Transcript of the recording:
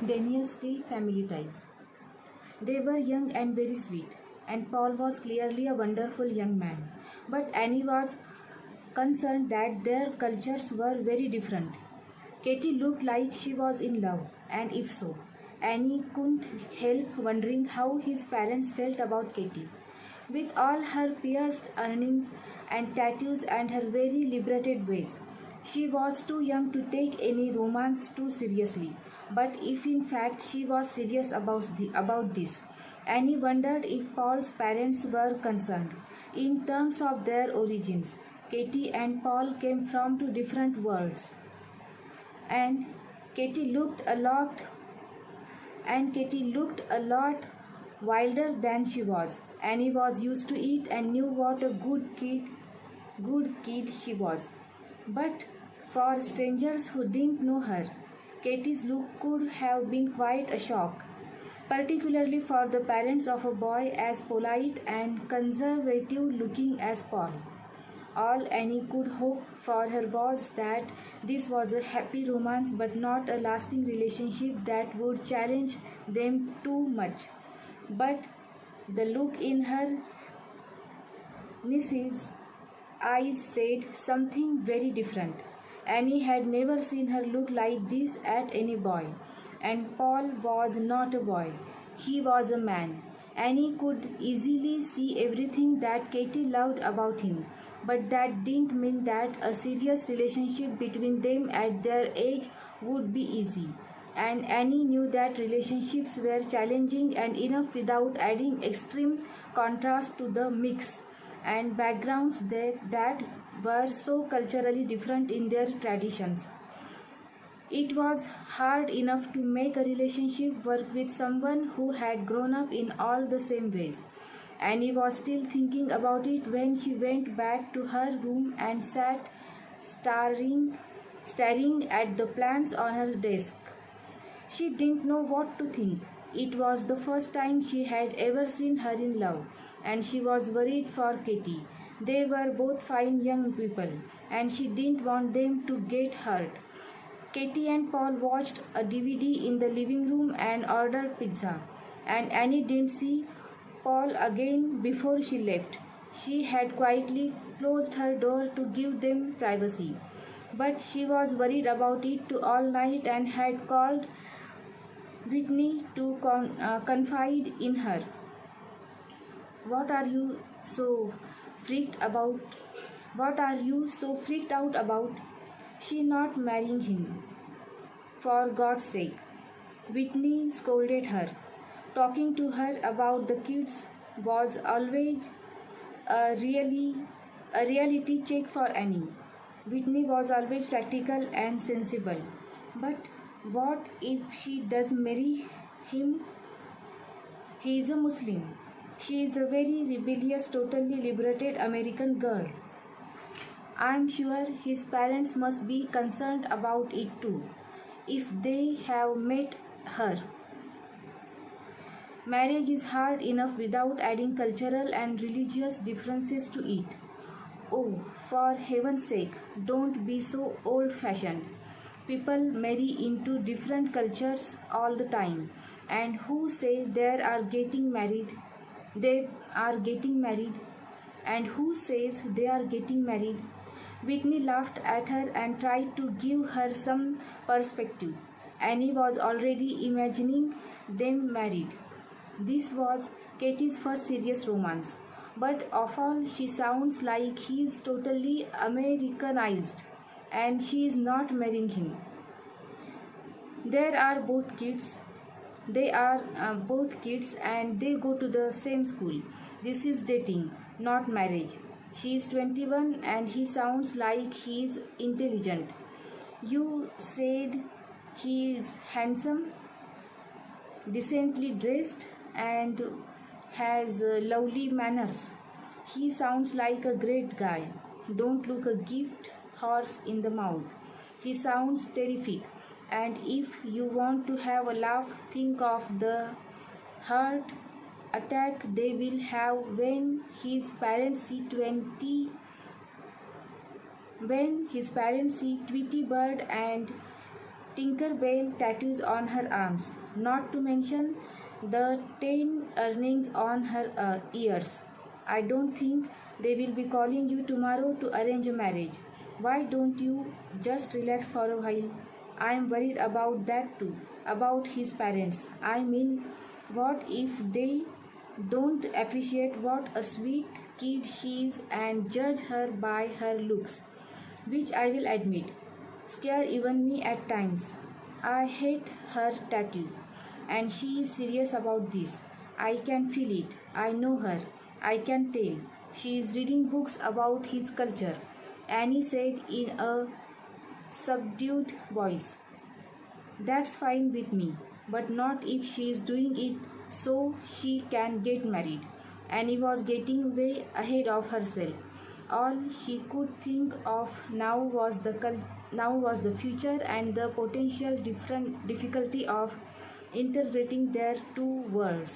Daniel still family ties. They were young and very sweet, and Paul was clearly a wonderful young man. But Annie was concerned that their cultures were very different. Katie looked like she was in love, and if so, Annie couldn't help wondering how his parents felt about Katie. With all her pierced earrings and tattoos and her very liberated ways, she was too young to take any romance too seriously. But if in fact she was serious about this, Annie wondered if Paul's parents were concerned. In terms of their origins, Katie and Paul came from two different worlds, and Katie looked a lot Katie looked a lot wilder than she was. Annie was used to it and knew what a good kid she was. But for strangers who didn't know her, Katie's look could have been quite a shock, particularly for the parents of a boy as polite and conservative looking as Paul. All Annie could hope for her was that this was a happy romance but not a lasting relationship that would challenge them too much. But the look in her niece's eyes said something very different. Annie had never seen her look like this at any boy, and Paul was not a boy, he was a man. Annie could easily see everything that Katie loved about him, but that didn't mean that a serious relationship between them at their age would be easy. And Annie knew that relationships were challenging and enough without adding extreme contrast to the mix and backgrounds that were so culturally different in their traditions. It was hard enough to make a relationship work with someone who had grown up in all the same ways. Annie was still thinking about it when she went back to her room and sat staring at the plans on her desk. She didn't know what to think. It was the first time she had ever seen her in love, and she was worried for Katie. They were both fine young people, and she didn't want them to get hurt. Katie and Paul watched a DVD in the living room and ordered pizza, and Annie didn't see Paul again before she left. She had quietly closed her door to give them privacy, but she was worried about it all night and had called Whitney to confide in her. What are you so freaked about? What are you so freaked out about? She not marrying him. For God's sake. Whitney scolded her. Talking to her about the kids was always a reality check for Annie. Whitney was always practical and sensible. But what if she does marry him? He is a Muslim. She is a very rebellious, totally liberated American girl. I am sure his parents must be concerned about it too, if they have met her. Marriage is hard enough without adding cultural and religious differences to it. Oh, for heaven's sake, don't be so old-fashioned. People marry into different cultures all the time, and who say they are getting married? They are getting married, and who says they are getting married? Whitney laughed at her and tried to give her some perspective. Annie was already imagining them married. This was Katie's first serious romance, but of all she sounds like he is totally Americanized and she is not marrying him. There are both kids. They are both kids and they go to the same school. This is dating, not marriage. She is 21 and he sounds like he is intelligent. You said he is handsome, decently dressed, and has lovely manners. He sounds like a great guy. Don't look a gift horse in the mouth. He sounds terrific. And if you want to have a laugh, think of the heart attack they will have when his parents see Tweety Bird and Tinker Bell tattoos on her arms, not to mention the 10 earnings on her ears. I don't think they will be calling you tomorrow to arrange a marriage. Why don't you just relax for a while? I am worried about that too, about his parents. I mean, what if they don't appreciate what a sweet kid she is and judge her by her looks, which I will admit scare even me at times. I hate her tattoos, and she is serious about this. I can feel it. I know her. I can tell. She is reading books about his culture. Annie said in a subdued voice. That's fine with me, but not if she is doing it so she can get married. Annie was getting way ahead of herself. All she could think of now was the future and the potential different difficulty of integrating their two worlds.